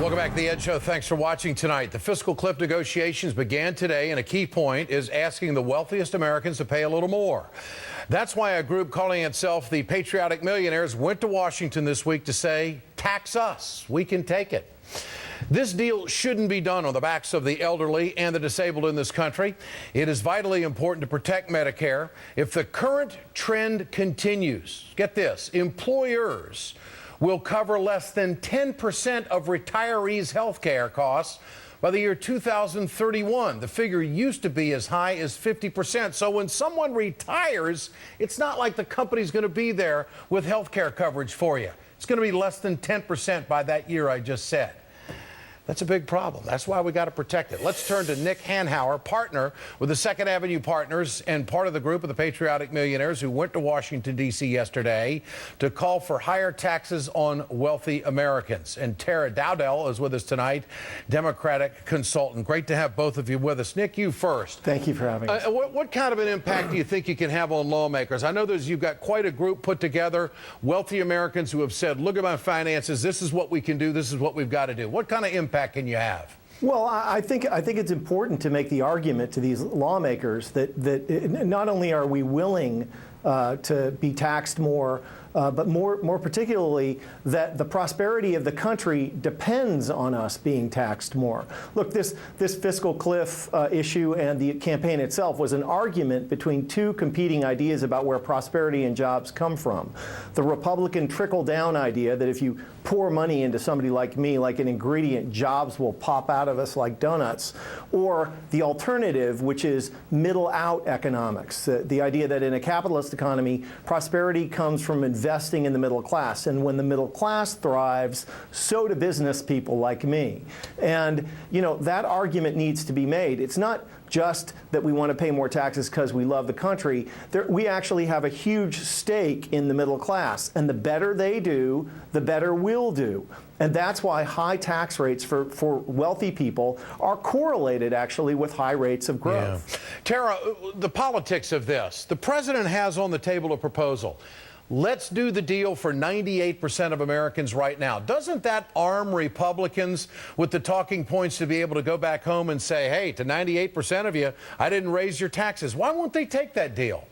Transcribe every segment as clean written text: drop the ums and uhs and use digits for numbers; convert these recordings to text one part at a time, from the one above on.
Welcome back to The Ed Show. Thanks for watching tonight. The fiscal cliff negotiations began today, and a key point is asking the wealthiest Americans to pay a little more. That's why a group calling itself the Patriotic Millionaires went to Washington this week to say, tax us. We can take it. This deal shouldn't be done on the backs of the elderly and the disabled in this country. It is vitally important to protect Medicare. If the current trend continues, get this, employers will cover less than 10% of retirees' health care costs by the year 2031. The figure used to be as high as 50%. So when someone retires, it's not like the company's going to be there with health care coverage for you. It's going to be less than 10% by that year I just said. That's a big problem. That's why we got to protect it. Let's turn to Nick Hanauer, partner with the Second Avenue Partners and part of the group of the Patriotic Millionaires who went to Washington, D.C. yesterday to call for higher taxes on wealthy Americans. And Tara Dowdell is with us tonight, Democratic consultant. Great to have both of you with us. Nick, you first. Thank you for having us. What kind of an impact do you think you can have on lawmakers? I know you've got quite a group put together, wealthy Americans who have said, look at my finances, this is what we can do, this is what we've got to do. What kind of impact can you have? Well, I think it's important to make the argument to these lawmakers that not only are we willing to be taxed more, but more particularly that the prosperity of the country depends on us being taxed more. Look, this fiscal cliff issue and the campaign itself was an argument between two competing ideas about where prosperity and jobs come from. The Republican trickle-down idea that if you pour money into somebody like me, like an ingredient, jobs will pop out of us like donuts, or the alternative, which is middle-out economics, the idea that in a capitalist economy, prosperity comes from investing in the middle class. And when the middle class thrives, so do business people like me. And, you know, that argument needs to be made. It's not just that we want to pay more taxes because we love the country. We actually have a huge stake in the middle class. And the better they do, the better we'll do. And that's why high tax rates for wealthy people are correlated, actually, with high rates of growth. Yeah. Tara, the politics of this. The president has on the table a proposal. Let's do the deal for 98% of Americans right now. Doesn't that arm Republicans with the talking points to be able to go back home and say, hey, to 98% of you, I didn't raise your taxes? Why won't they take that deal?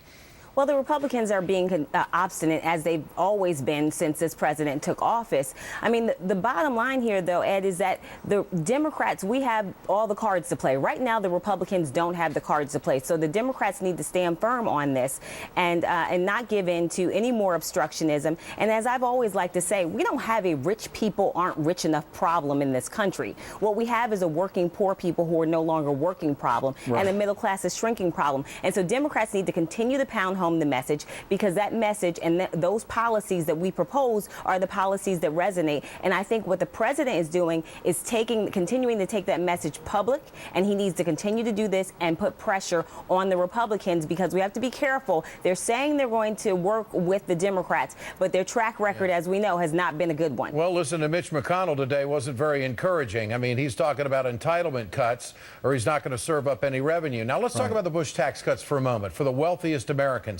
Well, the Republicans are being obstinate, as they've always been since this president took office. I mean, the bottom line here, though, Ed, is that the Democrats, we have all the cards to play. Right now, the Republicans don't have the cards to play. So the Democrats need to stand firm on this and not give in to any more obstructionism. And as I've always liked to say, we don't have a rich people aren't rich enough problem in this country. What we have is a working poor people who are no longer working problem, and a middle class is shrinking problem. And so Democrats need to continue to pound home the message, because that message and those policies that we propose are the policies that resonate. And I think what the president is doing is continuing to take that message public, and he needs to continue to do this and put pressure on the Republicans, because we have to be careful. They're saying they're going to work with the Democrats, but their track record, as we know, has not been a good one. Well, listen to Mitch McConnell today wasn't very encouraging. I mean, he's talking about entitlement cuts, or he's not going to serve up any revenue. Now, let's talk about the Bush tax cuts for a moment. For the wealthiest Americans,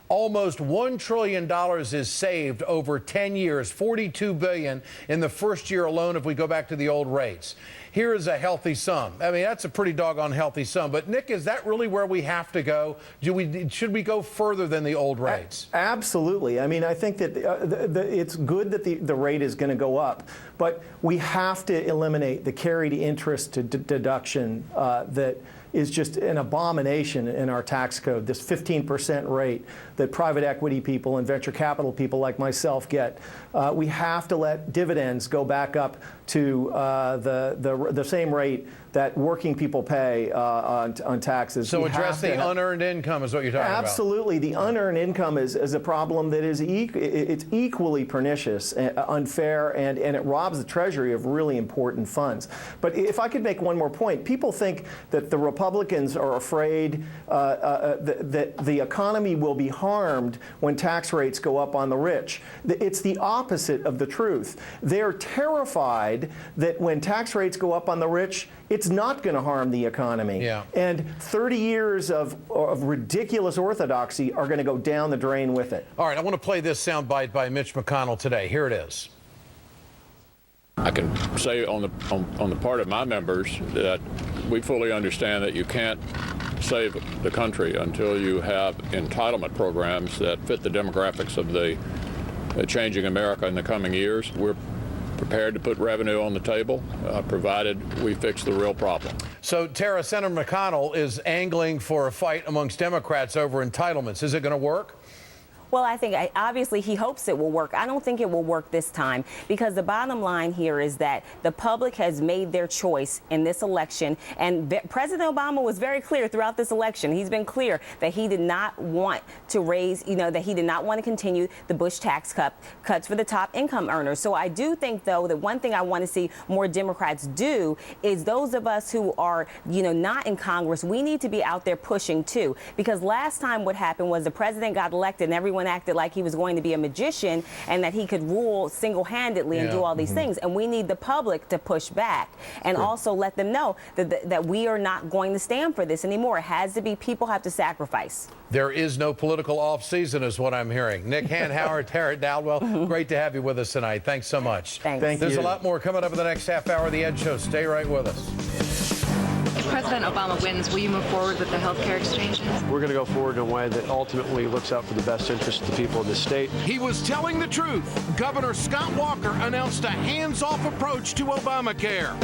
almost $1 trillion is saved over 10 years, $42 billion in the first year alone if we go back to the old rates. Here is a healthy sum. I mean, that's a pretty doggone healthy sum. But, Nick, is that really where we have to go? Should we go further than the old rates? Absolutely. I mean, I think that it's good that the rate is going to go up. But we have to eliminate the carried interest deduction that is just an abomination in our tax code, this 15% rate that private equity people and venture capital people like myself get. We have to let dividends go back up to the same rate that working people pay on taxes. So address the unearned income is what you're talking about. Absolutely. The unearned income is a problem that is it's equally pernicious, unfair, and it robs the Treasury of really important funds. But if I could make one more point, people think that the Republicans are afraid that the economy will be harmed when tax rates go up on the rich. It's the opposite of the truth. They're terrified that when tax rates go up on the rich, it's not going to harm the economy. Yeah. And 30 years of ridiculous orthodoxy are going to go down the drain with it. All right, I want to play this soundbite by Mitch McConnell today. Here it is. I can say on the part of my members that we fully understand that you can't save the country until you have entitlement programs that fit the demographics of the changing America in the coming years. We're prepared to put revenue on the table, provided we fix the real problem. So, Tara, Senator McConnell is angling for a fight amongst Democrats over entitlements. Is it going to work? Well, I think obviously he hopes it will work. I don't think it will work this time because the bottom line here is that the public has made their choice in this election. And President Obama was very clear throughout this election. He's been clear that he did not want to raise, that he did not want to continue the Bush tax cuts for the top income earners. So I do think, though, that one thing I want to see more Democrats do is those of us who are, not in Congress, we need to be out there pushing, too. Because last time what happened was the president got elected and everyone acted like he was going to be a magician and that he could rule single-handedly and do all these things. And we need the public to push back and also let them know that we are not going to stand for this anymore. It has to be, people have to sacrifice. There is no political off-season is what I'm hearing. Nick Hanauer, Tara Dowdwell, great to have you with us tonight. Thanks so much. Thanks. There's a lot more coming up in the next half hour of The Ed Show. Stay right with us. If President Obama wins, will you move forward with the health care exchanges? We're going to go forward in a way that ultimately looks out for the best interest of the people of the state. He was telling the truth. Governor Scott Walker announced a hands-off approach to Obamacare.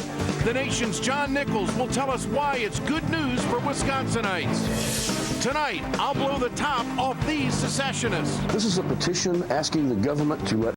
The Nation's John Nichols will tell us why it's good news for Wisconsinites. Tonight, I'll blow the top off these secessionists. This is a petition asking the government to let